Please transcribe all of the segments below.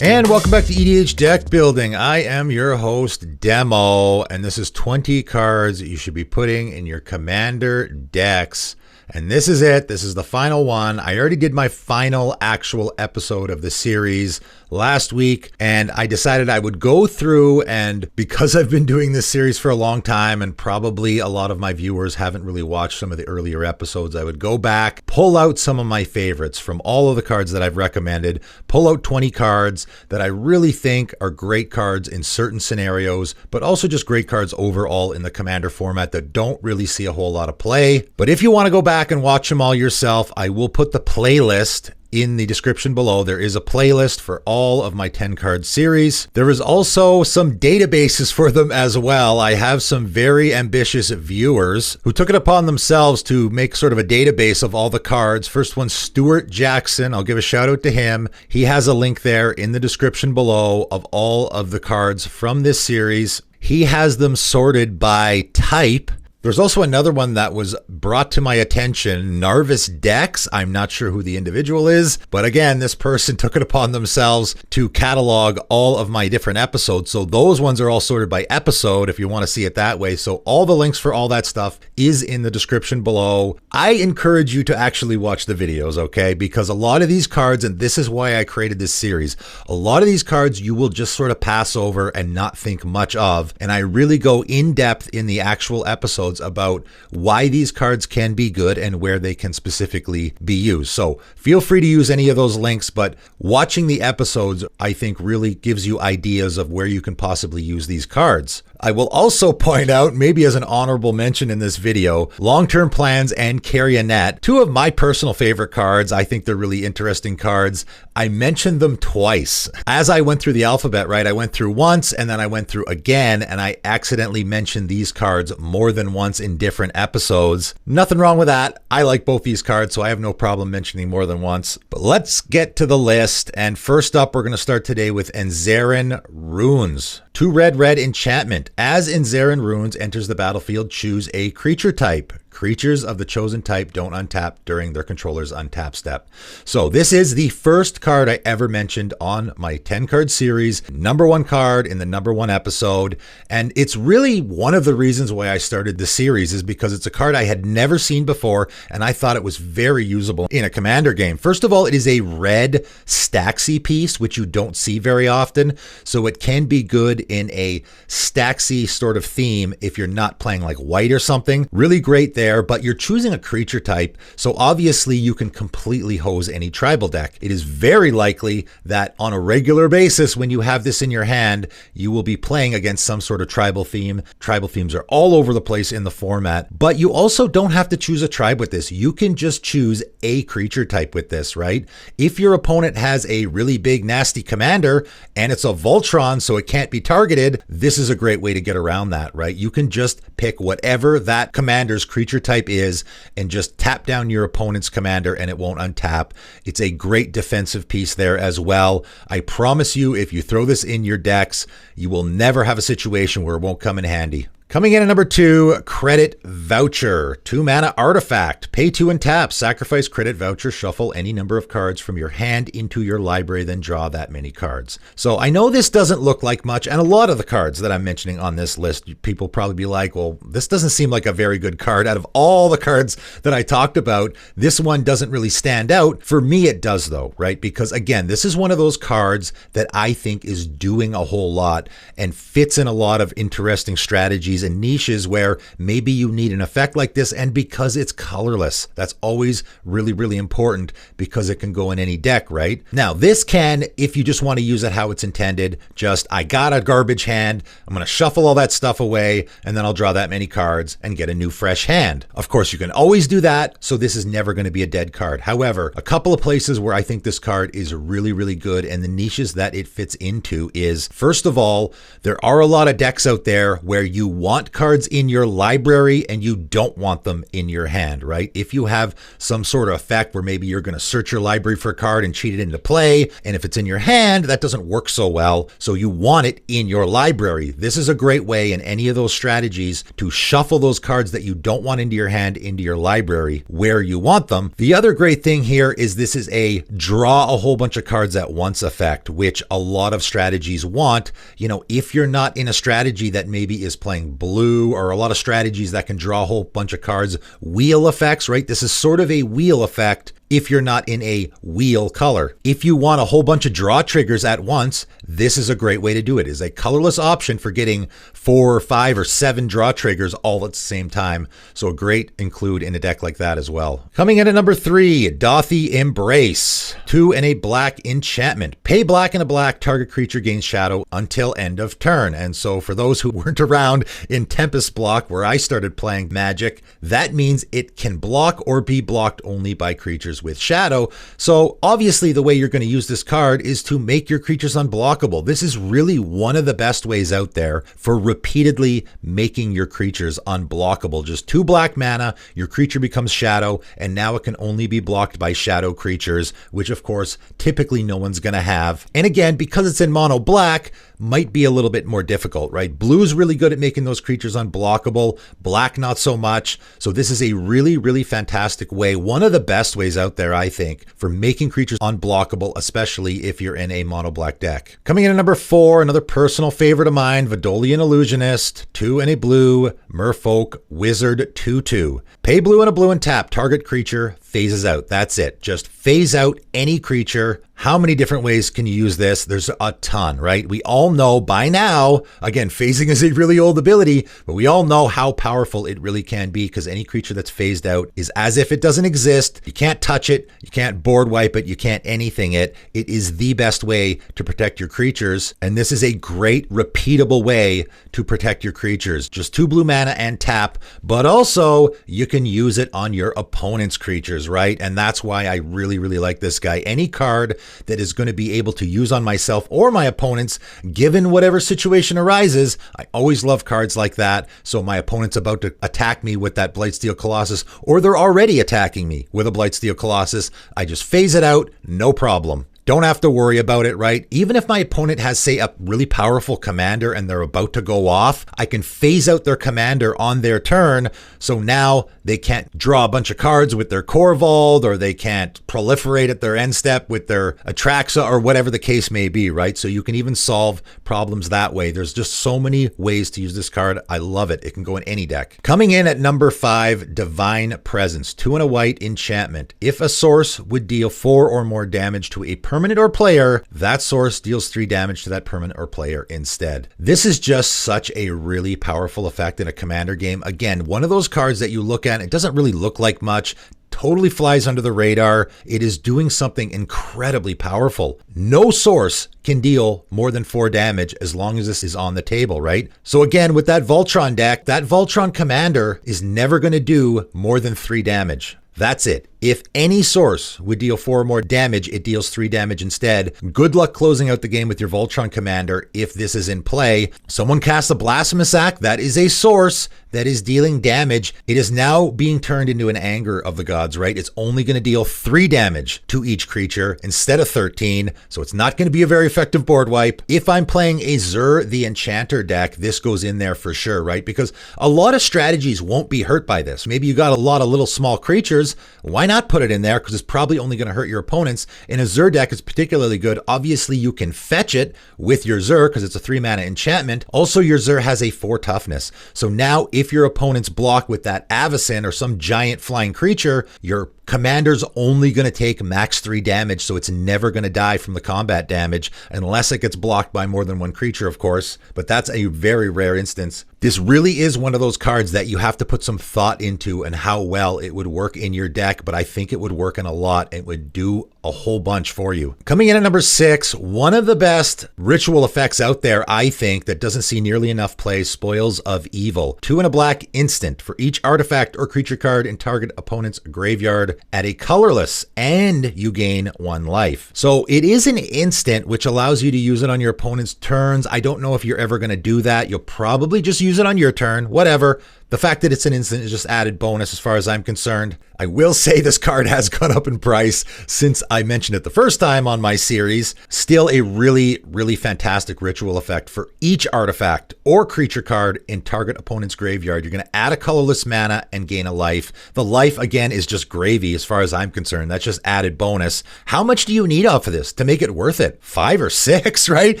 And welcome back to EDH Deck Building. I am your host, Demo, and this is 20 cards you should be putting in your commander decks. And this is it. This is the final one. I already did my final actual episode of the series last week, and I decided I would go through, and because I've been doing this series for a long time and probably a lot of my viewers haven't really watched some of the earlier episodes, I would go back, pull out some of my favorites from all of the cards that I've recommended, pull out 20 cards that I really think are great cards in certain scenarios, but also just great cards overall in the commander format that don't really see a whole lot of play. But if you want to go back and watch them all yourself, I will put the playlist in the description below. There is a playlist for all of my 10 card series. There is also some databases for them as well. I have some very ambitious viewers who took it upon themselves to make sort of a database of all the cards. First one, Stuart Jackson. I'll give a shout out to him. He has a link there in the description below of all of the cards from this series. He has them sorted by type. There's also another one that was brought to my attention, Narvis Dex. I'm not sure who the individual is, but again, this person took it upon themselves to catalog all of my different episodes. So those ones are all sorted by episode if you want to see it that way. So all the links for all that stuff is in the description below. I encourage you to actually watch the videos, okay? Because a lot of these cards, and this is why I created this series, a lot of these cards you will just sort of pass over and not think much of. And I really go in depth in the actual episodes about why these cards can be good and where they can specifically be used. So feel free to use any of those links, but watching the episodes, I think, really gives you ideas of where you can possibly use these cards. I will also point out, maybe as an honorable mention in this video, Long-Term Plans and Carrionet, two of my personal favorite cards. I think they're really interesting cards. I mentioned them twice. As I went through the alphabet, right, I went through once and then I went through again, and I accidentally mentioned these cards more than once in different episodes. Nothing wrong with that. I like both these cards, so I have no problem mentioning more than once. But let's get to the list. And first up, we're going to start today with Enzaren Runes. 2 red enchantment. As Enzaren Runes enters the battlefield, choose a creature type. Creatures of the chosen type don't untap during their controller's untap step. So this is the first card I ever mentioned on my 10 card series, #1 card in the #1 episode. And it's really one of the reasons why I started the series, is because it's a card I had never seen before, and I thought it was very usable in a commander game. First of all, it is a red Staxy piece, which you don't see very often. So it can be good in a Staxy sort of theme if you're not playing like white or something. Really great there. But you're choosing a creature type, so obviously you can completely hose any tribal deck. It is very likely that on a regular basis, when you have this in your hand, you will be playing against some sort of tribal theme. Tribal themes are all over the place in the format, but you also don't have to choose a tribe with this. You can just choose a creature type with this, right? If your opponent has a really big, nasty commander and it's a Voltron, so it can't be targeted, this is a great way to get around that, right? You can just pick whatever that commander's creature type is and just tap down your opponent's commander and it won't untap. It's a great defensive piece there as well. I promise you, if you throw this in your decks, you will never have a situation where it won't come in handy. Coming in at #2, Credit Voucher. 2 mana artifact. Pay 2 and tap. Sacrifice Credit Voucher. Shuffle any number of cards from your hand into your library, then draw that many cards. So I know this doesn't look like much, and a lot of the cards that I'm mentioning on this list, people probably be like, well, this doesn't seem like a very good card. Out of all the cards that I talked about, this one doesn't really stand out. For me, it does though, right? Because again, this is one of those cards that I think is doing a whole lot and fits in a lot of interesting strategies and niches where maybe you need an effect like this, and because it's colorless, that's always really, really important because it can go in any deck, right? Now, this can, if you just want to use it how it's intended, just, I got a garbage hand, I'm going to shuffle all that stuff away, and then I'll draw that many cards and get a new fresh hand. Of course, you can always do that, so this is never going to be a dead card. However, a couple of places where I think this card is really, really good, and the niches that it fits into is, first of all, there are a lot of decks out there where you want cards in your library and you don't want them in your hand, right? If you have some sort of effect where maybe you're going to search your library for a card and cheat it into play, and if it's in your hand, that doesn't work so well, so you want it in your library. This is a great way in any of those strategies to shuffle those cards that you don't want into your hand into your library where you want them. The other great thing here is this is a draw a whole bunch of cards at once effect, which a lot of strategies want. You know, if you're not in a strategy that maybe is playing blue, or a lot of strategies that can draw a whole bunch of cards, wheel effects, right? This is sort of a wheel effect if you're not in a wheel color. If you want a whole bunch of draw triggers at once, this is a great way to do it. It's a colorless option for getting 4 or 5 or 7 draw triggers all at the same time. So a great include in a deck like that as well. Coming in at number 3, Dothi Embrace. 2 and a black enchantment. Pay black and a black, target creature gains shadow until end of turn. And so for those who weren't around in Tempest block where I started playing Magic, that means it can block or be blocked only by creatures with shadow. So obviously the way you're going to use this card is to make your creatures unblockable. This is really one of the best ways out there for repeatedly making your creatures unblockable. Just 2 black mana, your creature becomes shadow, and now it can only be blocked by shadow creatures, which of course typically no one's going to have. And again, because it's in mono black, might be a little bit more difficult, right? Blue's really good at making those creatures unblockable, black not so much. So this is a really, really fantastic way, one of the best ways out there, I think, for making creatures unblockable, especially if you're in a mono black deck. Coming in at number 4, another personal favorite of mine, Vidolian Illusionist, 2 and a blue, Merfolk, Wizard, 2/2. Pay blue and a blue and tap, target creature phases out. That's it. Just phase out any creature. How many different ways can you use this? There's a ton, right? We all know by now, again, phasing is a really old ability, but we all know how powerful it really can be, because any creature that's phased out is as if it doesn't exist. You can't touch it. You can't board wipe it. You can't anything it. It is the best way to protect your creatures. And this is a great repeatable way to protect your creatures. Just 2 blue mana and tap, but also you can use it on your opponent's creatures, right? And that's why I really, really like this guy. Any card that is going to be able to use on myself or my opponents, given whatever situation arises. I always love cards like that. So my opponent's about to attack me with that Blightsteel Colossus, or they're already attacking me with a Blightsteel Colossus, I just phase it out, no problem. Don't have to worry about it, right? Even if my opponent has, say, a really powerful commander and they're about to go off, I can phase out their commander on their turn. So now they can't draw a bunch of cards with their Corvold, or they can't proliferate at their end step with their Atraxa, or whatever the case may be, right? So you can even solve problems that way. There's just so many ways to use this card. I love it. It can go in any deck. Coming in at number 5, Divine Presence. 2 and a white enchantment. If a source would deal 4 or more damage to a permanent or player, that source deals 3 damage to that permanent or player instead. This is just such a really powerful effect in a commander game. Again, one of those cards that you look at, it doesn't really look like much, totally flies under the radar. It is doing something incredibly powerful. No source can deal more than 4 damage as long as this is on the table, right? So again, with that Voltron deck, that Voltron commander is never going to do more than 3 damage. That's it. If any source would deal 4 or more damage, it deals 3 damage instead. Good luck closing out the game with your Voltron commander if this is in play. Someone casts a Blasphemous Act. That is a source that is dealing damage. It is now being turned into an Anger of the Gods, right? It's only going to deal 3 damage to each creature instead of 13. So it's not going to be a very effective board wipe. If I'm playing a Zur the Enchanter deck, this goes in there for sure, right? Because a lot of strategies won't be hurt by this. Maybe you got a lot of little small creatures. Why not put it in there? Because it's probably only going to hurt your opponents. In a Zur deck, it's particularly good. Obviously, you can fetch it with your Zur because it's a 3 mana enchantment. Also, your Zur has a 4 toughness. So now if your opponent's block with that Avacyn or some giant flying creature, your commander's only going to take max 3 damage, so it's never going to die from the combat damage unless it gets blocked by more than one creature, of course. But that's a very rare instance. This really is one of those cards that you have to put some thought into and how well it would work in your deck, but I think it would work in a lot. It would do a whole bunch for you. Coming in at number 6, one of the best ritual effects out there, I think, that doesn't see nearly enough play, Spoils of Evil. 2 and a black instant for each artifact or creature card in target opponent's graveyard. Add a colorless and you gain 1 life. So it is an instant, which allows you to use it on your opponent's turns. I don't know if you're ever going to do that. You'll probably just use it on your turn, whatever. The fact that it's an instant is just added bonus as far as I'm concerned. I will say this card has gone up in price since I mentioned it the first time on my series. Still a really, really fantastic ritual effect for each artifact or creature card in target opponent's graveyard. You're going to add a colorless mana and gain a life. The life, again, is just gravy as far as I'm concerned. That's just added bonus. How much do you need off of this to make it worth it? 5 or 6, right?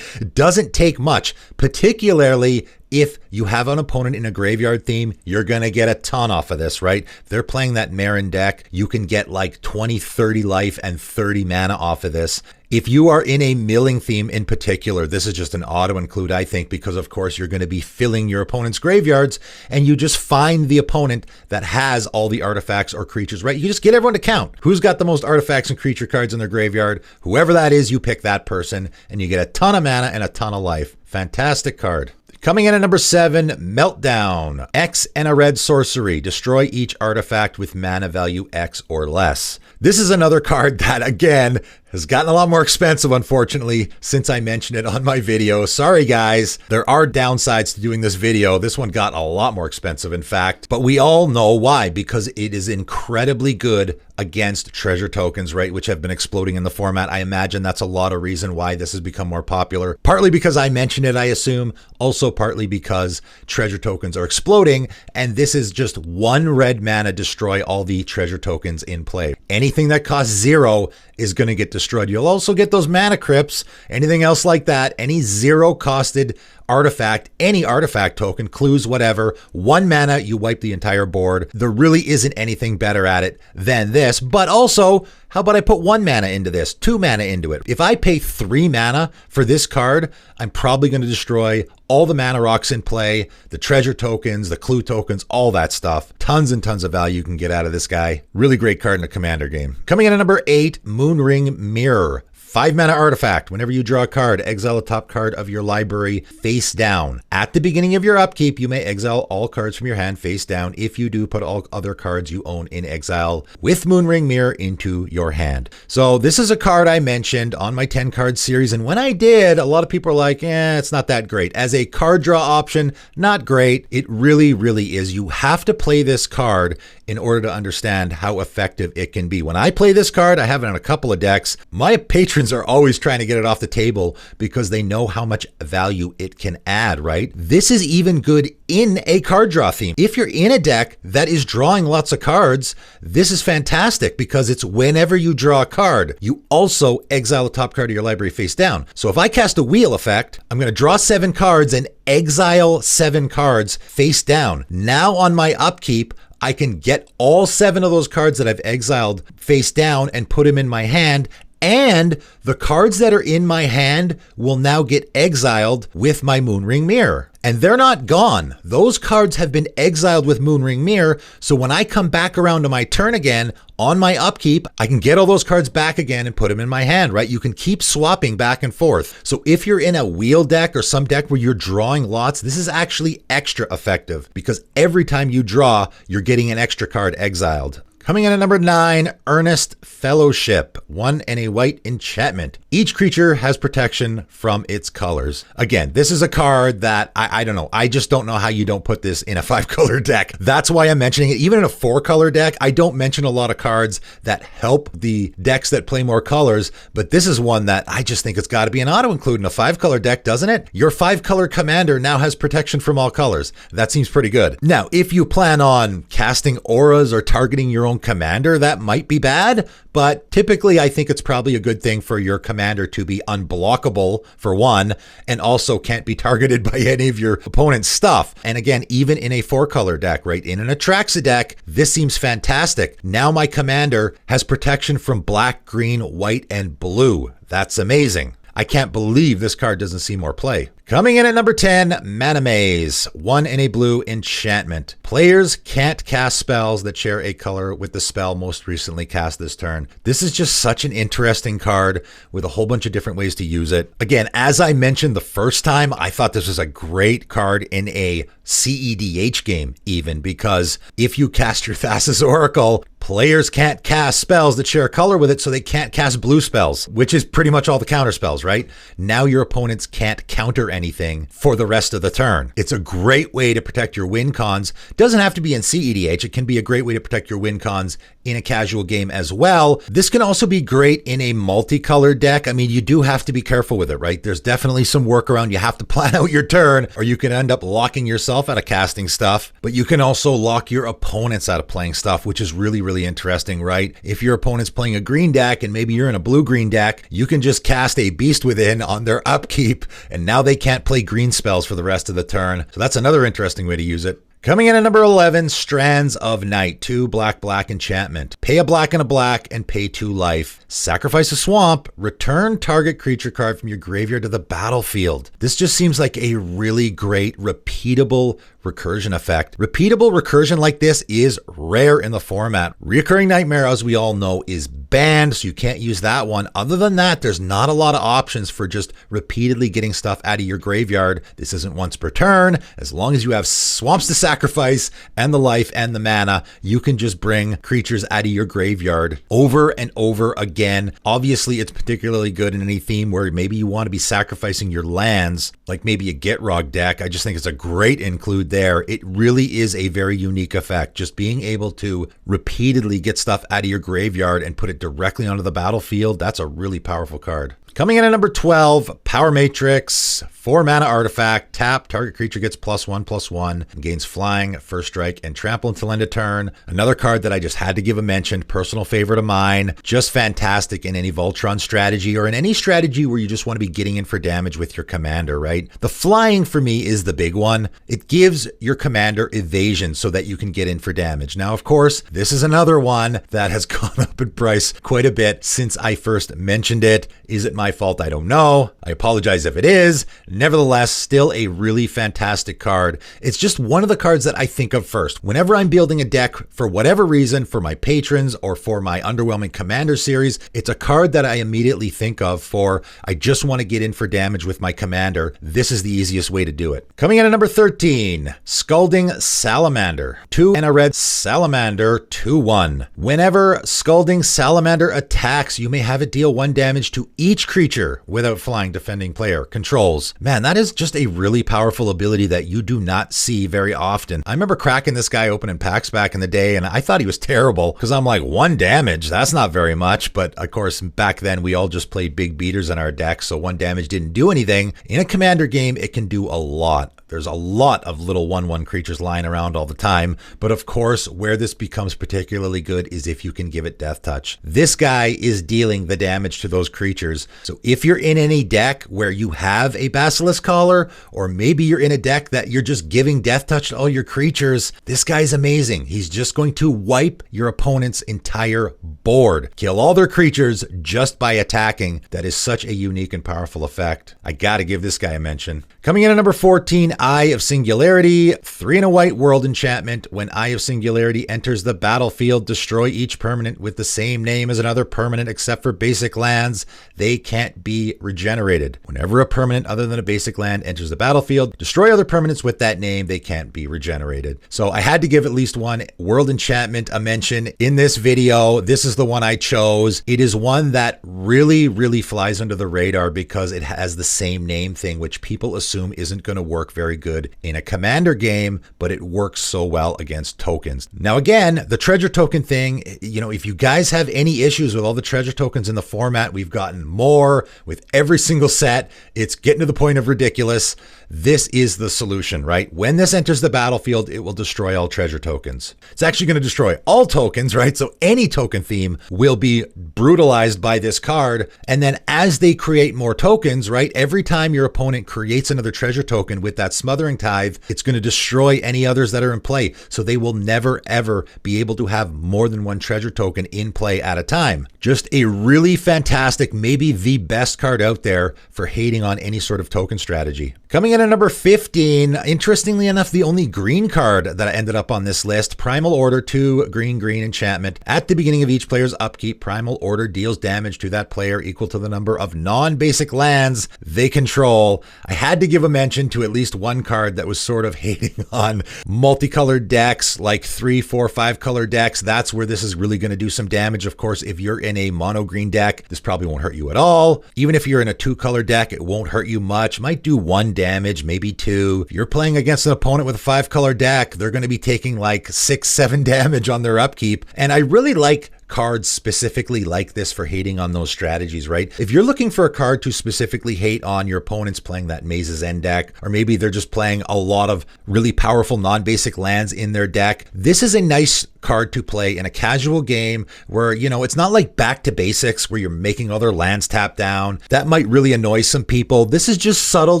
It doesn't take much, particularly if you have an opponent in a graveyard theme. You're going to get a ton off of this, right? If they're playing that Marin deck, you can get like 20, 30 life and 30 mana off of this. If you are in a milling theme in particular, this is just an auto include, I think, because of course you're going to be filling your opponent's graveyards and you just find the opponent that has all the artifacts or creatures, right? You just get everyone to count. Who's got the most artifacts and creature cards in their graveyard? Whoever that is, you pick that person and you get a ton of mana and a ton of life. Fantastic card. Coming in at number 7, Meltdown. X and a red sorcery. Destroy each artifact with mana value X or less. This is another card that, again, has gotten a lot more expensive, unfortunately, since I mentioned it on my video. Sorry, guys. There are downsides to doing this video. This one got a lot more expensive, in fact. But we all know why, because it is incredibly good against treasure tokens, right, which have been exploding in the format. I imagine that's a lot of reason why this has become more popular. Partly because I mentioned it, I assume. Also partly because treasure tokens are exploding, and this is just 1 red mana destroy all the treasure tokens in play. Anything that costs 0 is going to get destroyed. You'll also get those mana crypts, anything else like that, any 0 costed artifact, any artifact token, clues, whatever, 1 mana, you wipe the entire board. There really isn't anything better at it than this. But also, how about I put 1 mana into this, 2 mana into it? If I pay 3 mana for this card, I'm probably going to destroy all the mana rocks in play, the treasure tokens, the clue tokens, all that stuff. Tons and tons of value you can get out of this guy. Really great card in a commander game. Coming in at number 8, Moonring Mirror. 5 mana artifact. Whenever you draw a card, exile a top card of your library face down. At the beginning of your upkeep, you may exile all cards from your hand face down. If you do, put all other cards you own in exile with Moonring Mirror into your hand. So this is a card I mentioned on my 10 card series, and when I did, a lot of people are like, it's not that great. As a card draw option, not great. It really, really is. You have to play this card in order to understand how effective it can be. When I play this card, I have it on a couple of decks. My patrons are always trying to get it off the table because they know how much value it can add, right? This is even good in a card draw theme. If you're in a deck that is drawing lots of cards, this is fantastic because it's whenever you draw a card, you also exile a top card of your library face down. So if I cast a wheel effect, I'm going to draw 7 cards and exile 7 cards face down. Now on my upkeep, I can get all 7 of those cards that I've exiled face down and put them in my hand. And the cards that are in my hand will now get exiled with my Moonring Mirror. And they're not gone. Those cards have been exiled with Moonring Mirror. So when I come back around to my turn again, on my upkeep, I can get all those cards back again and put them in my hand, right? You can keep swapping back and forth. So if you're in a wheel deck or some deck where you're drawing lots, this is actually extra effective because every time you draw, you're getting an extra card exiled. Coming in at number 9, Earnest Fellowship. 1 and a white enchantment. Each creature has protection from its colors. Again, this is a card that I don't know. I just don't know how you don't put this in a 5-color deck. That's why I'm mentioning it. Even in a 4-color deck, I don't mention a lot of cards that help the decks that play more colors, but this is one that I just think it's got to be an auto-include in a 5-color deck, doesn't it? Your 5-color commander now has protection from all colors. That seems pretty good. Now, if you plan on casting auras or targeting your own commander, that might be bad, but typically I think it's probably a good thing for your commander to be unblockable for one, and also can't be targeted by any of your opponent's stuff. And again, even in a 4-color deck, right? In an Atraxa deck, this seems fantastic. Now my commander has protection from black, green, white, and blue. That's amazing. I can't believe this card doesn't see more play. Coming in at number 10, Mana Maze, 1 in a blue enchantment. Players can't cast spells that share a color with the spell most recently cast this turn. This is just such an interesting card with a whole bunch of different ways to use it. Again, as I mentioned the first time, I thought this was a great card in a CEDH game even, because if you cast your Thassa's Oracle, players can't cast spells that share a color with it, so they can't cast blue spells, which is pretty much all the counter spells, right? Now your opponents can't counter anything for the rest of the turn. It's a great way to protect your win cons. Doesn't have to be in CEDH. It can be a great way to protect your win cons in a casual game as well. This can also be great in a multicolored deck. I mean, you do have to be careful with it, right? There's definitely some workaround. You have to plan out your turn, or you can end up locking yourself out of casting stuff, but you can also lock your opponents out of playing stuff, which is really, really interesting, right? If your opponent's playing a green deck and maybe you're in a blue-green deck, you can just cast a Beast Within on their upkeep, and now they can't play green spells for the rest of the turn. So that's another interesting way to use it. Coming in at number 11, Strands of Night, 2 black enchantment. Pay a black and a black and pay 2 life. Sacrifice a swamp, return target creature card from your graveyard to the battlefield. This just seems like a really great repeatable recursion effect. Repeatable recursion like this is rare in the format. Reoccurring Nightmare, as we all know, is banned, so you can't use that one. Other than that, there's not a lot of options for just repeatedly getting stuff out of your graveyard. This isn't once per turn. As long as you have swamps to sacrifice and the life and the mana, you can just bring creatures out of your graveyard over and over again. Obviously, it's particularly good in any theme where maybe you want to be sacrificing your lands, like maybe a Gitrog deck. I just think it's a great include there. It really is a very unique effect. Just being able to repeatedly get stuff out of your graveyard and put it directly onto the battlefield, that's a really powerful card. Coming in at number 12, Power Matrix, 4 mana artifact, tap, target creature gets +1/+1, and gains flying, first strike, and trample until end of turn. Another card that I just had to give a mention, personal favorite of mine, just fantastic in any Voltron strategy or in any strategy where you just want to be getting in for damage with your commander, right? The flying for me is the big one. It gives your commander evasion so that you can get in for damage. Now, of course, this is another one that has gone up in price quite a bit since I first mentioned it. Is it my fault? I don't know. I apologize if it is. Nevertheless, still a really fantastic card. It's just one of the cards that I think of first. Whenever I'm building a deck, for whatever reason, for my patrons or for my Underwhelming Commander series, it's a card that I immediately think of for, I just want to get in for damage with my commander. This is the easiest way to do it. Coming in at number 13, Scalding Salamander. 2 and a red salamander, 2/1. Whenever Scalding Salamander attacks, you may have it deal 1 damage to each creature without flying defending player controls. Man, that is just a really powerful ability that you do not see very often. I remember cracking this guy open in packs back in the day, and I thought he was terrible because I'm like, 1 damage, that's not very much. But of course, back then we all just played big beaters in our deck, so 1 damage didn't do anything. In a commander game, it can do a lot. There's a lot of little 1/1 creatures lying around all the time, but of course, where this becomes particularly good is if you can give it Death Touch. This guy is dealing the damage to those creatures. So if you're in any deck where you have a Basilisk Collar, or maybe you're in a deck that you're just giving Death Touch to all your creatures, this guy's amazing. He's just going to wipe your opponent's entire board. Kill all their creatures just by attacking. That is such a unique and powerful effect. I gotta give this guy a mention. Coming in at number 14, Eye of Singularity, 3 and a white world enchantment. When Eye of Singularity enters the battlefield, destroy each permanent with the same name as another permanent except for basic lands. They can't be regenerated. Whenever a permanent other than a basic land enters the battlefield, destroy other permanents with that name. They can't be regenerated. So I had to give at least 1 world enchantment a mention in this video. This is the one I chose. It is one that really, really flies under the radar because it has the same name thing, which people assume isn't going to work very good in a commander game, but it works so well against tokens. Now, again, the treasure token thing, you know, if you guys have any issues with all the treasure tokens in the format, we've gotten more with every single set. It's getting to the point of ridiculous. This is the solution, right? When this enters the battlefield, it will destroy all treasure tokens. It's actually going to destroy all tokens, right? So any token theme will be brutalized by this card. And then as they create more tokens, right? Every time your opponent creates another treasure token with that Smothering Tithe, it's going to destroy any others that are in play. So they will never, ever be able to have more than 1 treasure token in play at a time. Just a really fantastic, maybe the best card out there for hating on any sort of token strategy. Coming in at number 15, interestingly enough, the only green card that ended up on this list, Primal Order, 2 green enchantment. At the beginning of each player's upkeep, Primal Order deals damage to that player equal to the number of non-basic lands they control. I had to give a mention to at least one card that was sort of hating on multicolored decks, like 3, 4, 5 color decks. That's where this is really going to do some damage. Of course, if you're in a mono green deck, this probably won't hurt you at all. Even if you're in a 2 color deck, it won't hurt you much. Might do 1 damage, maybe 2. If you're playing against an opponent with a 5 color deck, they're going to be taking like 6, 7 damage on their upkeep. And I really like cards specifically like this for hating on those strategies, right? If you're looking for a card to specifically hate on your opponents playing that Maze's End deck, or maybe they're just playing a lot of really powerful non-basic lands in their deck, this is a nice card to play in a casual game where, you know, it's not like Back to Basics where you're making other lands tap down. That might really annoy some people. This is just subtle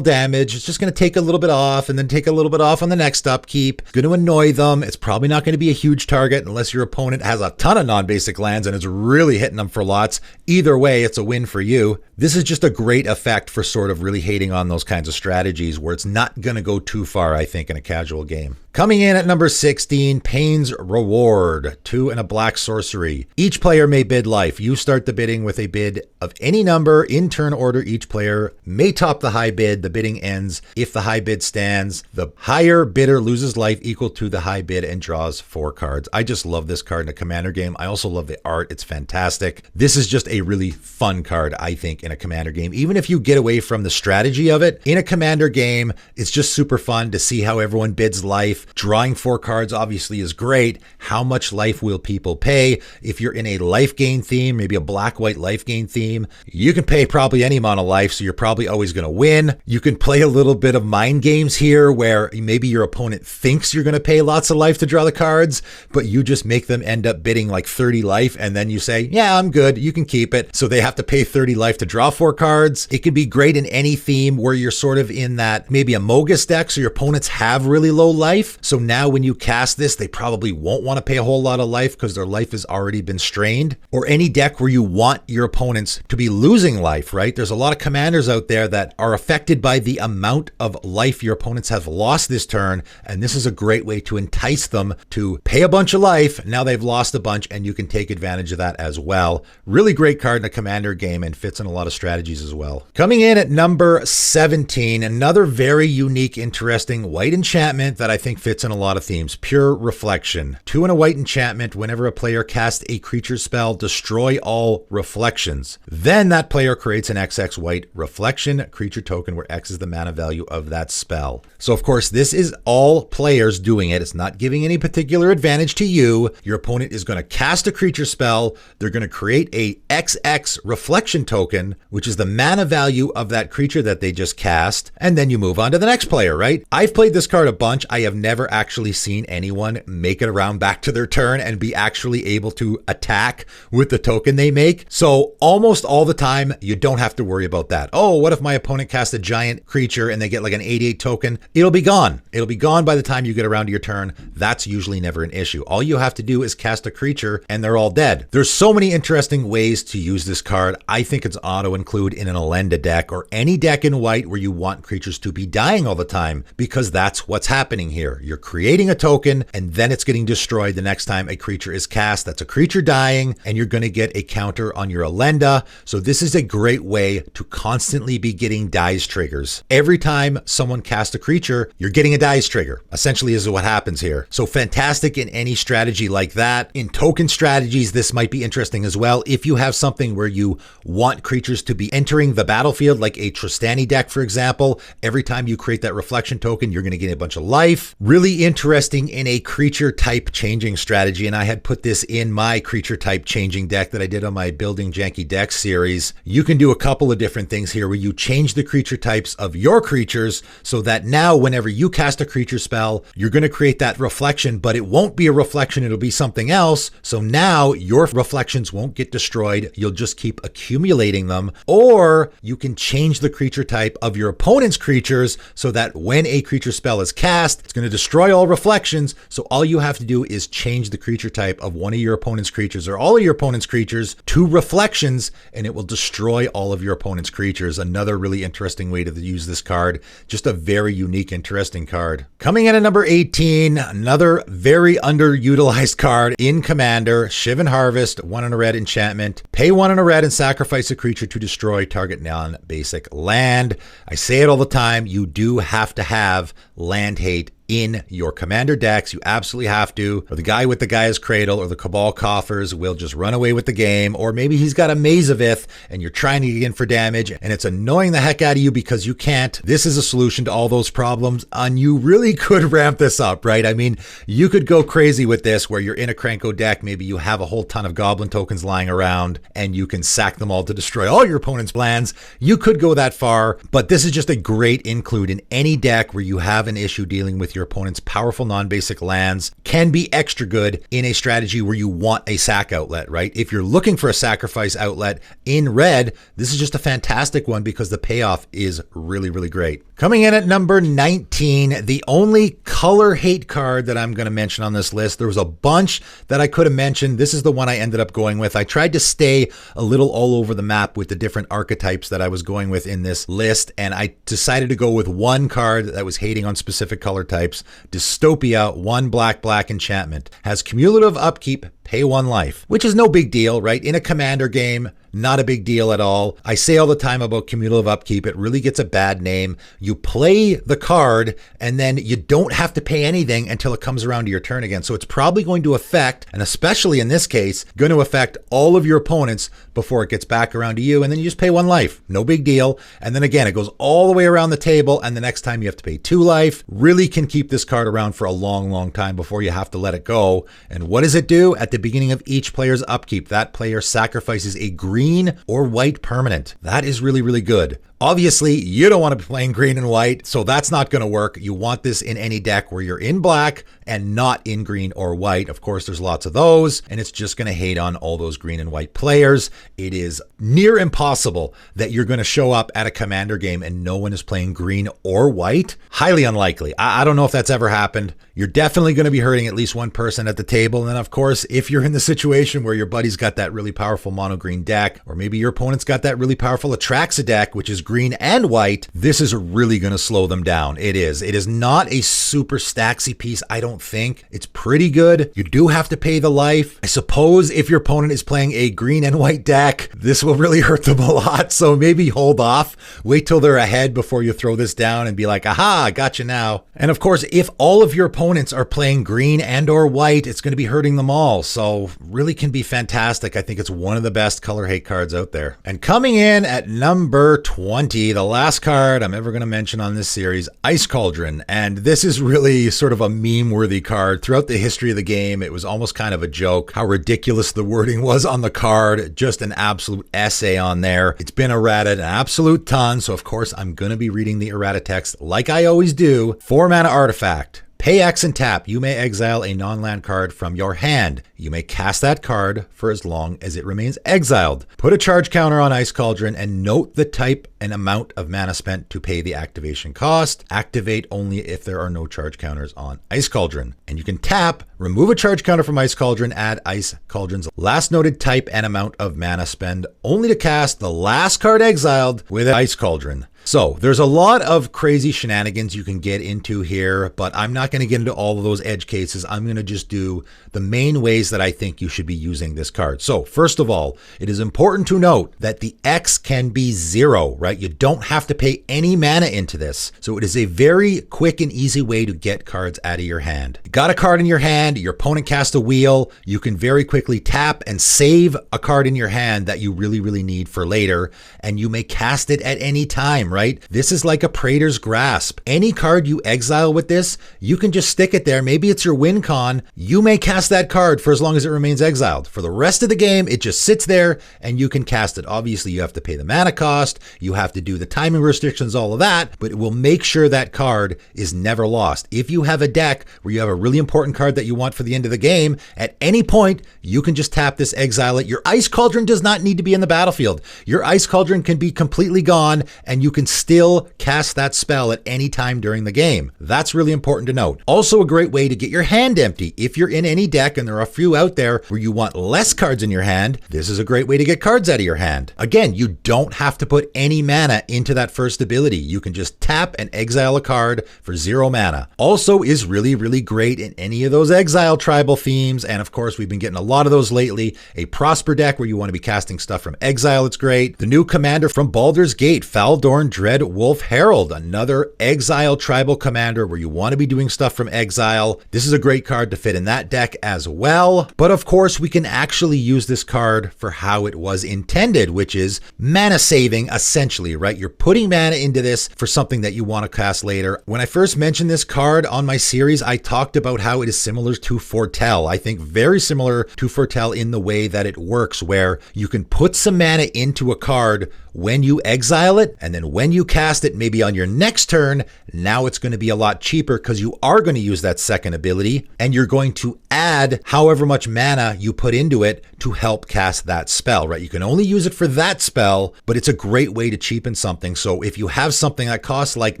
damage. It's just going to take a little bit off and then take a little bit off on the next upkeep. Going to annoy them. It's probably not going to be a huge target unless your opponent has a ton of non-basic lands and is really hitting them for lots. Either way, it's a win for you. This is just a great effect for sort of really hating on those kinds of strategies where it's not going to go too far, I think, in a casual game. Coming in at number 16, Payne's Reward, 2 and a black sorcery. Each player may bid life. You start the bidding with a bid of any number. In turn order, each player may top the high bid. The bidding ends if the high bid stands. The higher bidder loses life equal to the high bid and draws 4 cards. I just love this card in a Commander game. I also love the art. It's fantastic. This is just a really fun card, I think, in a Commander game. Even if you get away from the strategy of it, in a Commander game, it's just super fun to see how everyone bids life. Drawing 4 cards obviously is great. How much life will people pay? If you're in a life gain theme, maybe a black-white life gain theme, you can pay probably any amount of life, so you're probably always going to win. You can play a little bit of mind games here where maybe your opponent thinks you're going to pay lots of life to draw the cards, but you just make them end up bidding like 30 life, and then you say, yeah, I'm good, you can keep it. So they have to pay 30 life to draw 4 cards. It could be great in any theme where you're sort of in that maybe a Mogus deck, so your opponents have really low life. So now when you cast this, they probably won't want to pay a whole lot of life because their life has already been strained. Or any deck where you want your opponents to be losing life, right? There's a lot of commanders out there that are affected by the amount of life your opponents have lost this turn, and this is a great way to entice them to pay a bunch of life. Now they've lost a bunch, and you can take advantage of that as well. Really great card in a Commander game and fits in a lot of strategies as well. Coming in at number 17, another very unique, interesting white enchantment that I think fits in a lot of themes. Pure Reflection. 2 and a white enchantment. Whenever a player casts a creature spell, destroy all reflections. Then that player creates an XX white reflection creature token where X is the mana value of that spell. So of course, this is all players doing it. It's not giving any particular advantage to you. Your opponent is going to cast a creature spell. They're going to create a XX reflection token, which is the mana value of that creature that they just cast. And then you move on to the next player, right? I've played this card a bunch. I have never actually seen anyone make it around back to their turn and be actually able to attack with the token they make. So almost all the time, you don't have to worry about that. Oh, what if my opponent casts a giant creature and they get like an 88 token? It'll be gone. It'll be gone by the time you get around to your turn. That's usually never an issue. All you have to do is cast a creature and they're all dead. There's so many interesting ways to use this card. I think it's auto-include in an Elenda deck or any deck in white where you want creatures to be dying all the time, because that's what's happening here. You're creating a token and then it's getting destroyed the next time a creature is cast. That's a creature dying, and you're going to get a counter on your Elenda. So this is a great way to constantly be getting dies triggers. Every time someone casts a creature, you're getting a dies trigger, essentially is what happens here. So fantastic in any strategy like that. In token strategies, this might be interesting as well. If you have something where you want creatures to be entering the battlefield, like a Tristani deck, for example, every time you create that reflection token, you're going to get a bunch of life. Really interesting in a creature type changing strategy. And I had put this in my creature type changing deck that I did on my Building Janky Decks series. You can do a couple of different things here where you change the creature types of your creatures so that now whenever you cast a creature spell, you're going to create that reflection, but it won't be a reflection. It'll be something else. So now your reflections won't get destroyed. You'll just keep accumulating them. Or you can change the creature type of your opponent's creatures so that when a creature spell is cast, it's going to destroy all reflections. So all you have to do is change the creature type of one of your opponent's creatures or all of your opponent's creatures to reflections, and it will destroy all of your opponent's creatures. Another really interesting way to use this card. Just a very unique, interesting card. Coming in at number 18, another very underutilized card in Commander, Shivan Harvest, 1 and a red enchantment. Pay 1 and a red and sacrifice a creature to destroy target non-basic land. I say it all the time, you do have to have land hate in your commander decks. You absolutely have to, or the guy with the Gaia's Cradle or the Cabal Coffers will just run away with the game, or maybe he's got a Maze of Ith and you're trying to get in for damage and it's annoying the heck out of you because you can't. This is a solution to all those problems, and you really could ramp this up, right? I mean, you could go crazy with this where you're in a Krenko deck, maybe you have a whole ton of Goblin tokens lying around and you can sack them all to destroy all your opponent's plans. You could go that far, but this is just a great include in any deck where you have an issue dealing with your opponent's powerful non-basic lands. Can be extra good in a strategy where you want a sack outlet, right? If you're looking for a sacrifice outlet in red, this is just a fantastic one because the payoff is really, really great. Coming in at number 19, the only color hate card that I'm going to mention on this list. There was a bunch that I could have mentioned. This is the one I ended up going with. I tried to stay a little all over the map with the different archetypes that I was going with in this list, and I decided to go with one card that was hating on specific color types. Dystopia, 1 black enchantment. Has cumulative upkeep, pay 1 life, which is no big deal, right? In a commander game, not a big deal at all. I say all the time about cumulative upkeep, it really gets a bad name. You play the card and then you don't have to pay anything until it comes around to your turn again. So it's probably going to affect, and especially in this case, going to affect all of your opponents before it gets back around to you. And then you just pay 1 life, no big deal. And then again, it goes all the way around the table. And the next time you have to pay 2 life. Really can keep this card around for a long, long time before you have to let it go. And what does it do? At the beginning of each player's upkeep, that player sacrifices a green or white permanent. That is really, really good. Obviously, you don't want to be playing green and white, so that's not going to work. You want this in any deck where you're in black and not in green or white. Of course, there's lots of those, and it's just going to hate on all those green and white players. It is near impossible that you're going to show up at a commander game and no one is playing green or white. Highly unlikely. I don't know if that's ever happened. You're definitely going to be hurting at least one person at the table. And then, of course, if you're in the situation where your buddy's got that really powerful mono green deck, or maybe your opponent's got that really powerful Atraxa deck, which is green and white, this is really going to slow them down. It is. It is not a super stacksy piece, I don't think. It's pretty good. You do have to pay the life. I suppose if your opponent is playing a green and white deck, this will really hurt them a lot. So maybe hold off. Wait till they're ahead before you throw this down and be like, aha, gotcha now. And of course, if all of your opponents are playing green and or white, it's going to be hurting them all. So really can be fantastic. I think it's one of the best color hate cards out there. And coming in at number 20, the last card I'm ever going to mention on this series, Ice Cauldron. And this is really sort of a meme-worthy card. Throughout the history of the game, it was almost kind of a joke how ridiculous the wording was on the card. Just an absolute essay on there. It's been errated an absolute ton, so of course I'm going to be reading the errata text like I always do. 4 mana artifact. Pay X and tap. You may exile a non-land card from your hand. You may cast that card for as long as it remains exiled. Put a charge counter on Ice Cauldron and note the type and amount of mana spent to pay the activation cost. Activate only if there are no charge counters on Ice Cauldron. And you can tap, remove a charge counter from Ice Cauldron, add Ice Cauldron's last noted type and amount of mana spend only to cast the last card exiled with Ice Cauldron. So there's a lot of crazy shenanigans you can get into here, but I'm not going to get into all of those edge cases. I'm going to just do the main ways that I think you should be using this card. So first of all, it is important to note that the X can be 0, right? You don't have to pay any mana into this. So it is a very quick and easy way to get cards out of your hand. You got a card in your hand, your opponent cast a wheel, you can very quickly tap and save a card in your hand that you really, really need for later, and you may cast it at any time, right? This is like a Praetor's Grasp. Any card you exile with this, you can just stick it there. Maybe it's your win con. You may cast that card for as long as it remains exiled. For the rest of the game, it just sits there and you can cast it. Obviously, you have to pay the mana cost. You have to do the timing restrictions, all of that, but it will make sure that card is never lost. If you have a deck where you have a really important card that you want for the end of the game, at any point, you can just tap this, exile it. Your Ice Cauldron does not need to be in the battlefield. Your Ice Cauldron can be completely gone and you can still cast that spell at any time during the game. That's really important to note. Also a great way to get your hand empty. If you're in any deck, and there are a few out there where you want less cards in your hand, this is a great way to get cards out of your hand. Again, you don't have to put any mana into that first ability. You can just tap and exile a card for 0 mana. Also is really, really great in any of those exile tribal themes, and of course we've been getting a lot of those lately. A Prosper deck where you want to be casting stuff from exile, it's great. The new commander from Baldur's Gate, Faldorn Dread Wolf Herald, another exile tribal commander where you want to be doing stuff from exile. This is a great card to fit in that deck as well. But of course we can actually use this card for how it was intended, which is mana saving essentially, right? You're putting mana into this for something that you want to cast later. When I first mentioned this card on my series, I talked about how it is similar to Foretell. I think very similar to Foretell in the way that it works, where you can put some mana into a card when you exile it, and then when you cast it, maybe on your next turn, now it's going to be a lot cheaper because you are going to use that second ability, and you're going to add however much mana you put into it to help cast that spell, right? You can only use it for that spell, but it's a great way to cheapen something. So if you have something that costs like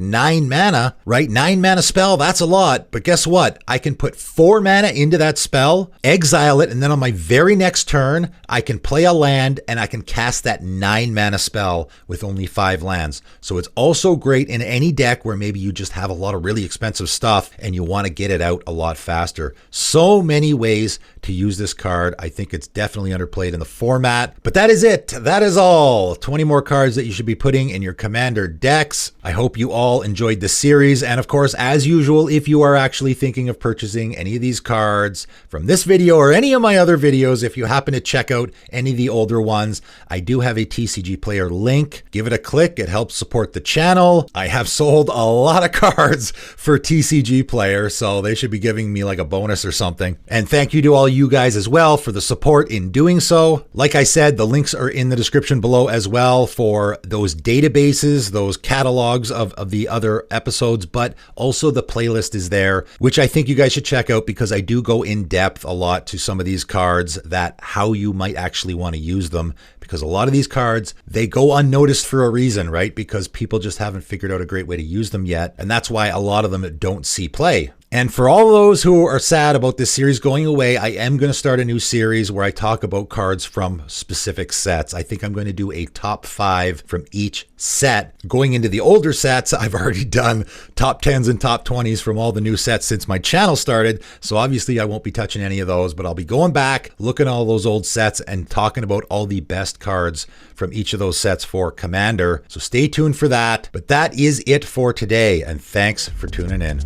9 mana, right? 9 mana spell, that's a lot, but guess what? I can put 4 mana into that spell, exile it, and then on my very next turn, I can play a land and I can cast that 9 mana spell with only 5 lands. So it's also great in any deck where maybe you just have a lot of really expensive stuff and you want to get it out a lot faster. So many ways to use this card. I think it's definitely underplayed in the format. But that is it. That is all. 20 more cards that you should be putting in your commander decks. I hope you all enjoyed this series. And of course, as usual, if you are actually thinking of purchasing any of these cards from this video or any of my other videos, if you happen to check out any of the older ones, I do have a TCG Player link. Give it a click. It helps support the channel. I have sold a lot of cards for TCG Player, so they should be giving me like a bonus or something. And thank you to all you guys as well for the support in doing so. Like I said, the links are in the description below as well for those databases, those catalogs of the other episodes, but also the playlist is there, which I think you guys should check out because I do go in depth a lot to some of these cards, that how you might actually want to use them, because a lot of these cards, they go unnoticed for a reason, right? Because people just haven't figured out a great way to use them yet. And that's why a lot of them don't see play. And for all those who are sad about this series going away, I am going to start a new series where I talk about cards from specific sets. I think I'm going to do a top 5 from each set. Going into the older sets, I've already done top 10s and top 20s from all the new sets since my channel started. So obviously I won't be touching any of those, but I'll be going back, looking at all those old sets and talking about all the best cards from each of those sets for Commander. So stay tuned for that. But that is it for today, and thanks for tuning in.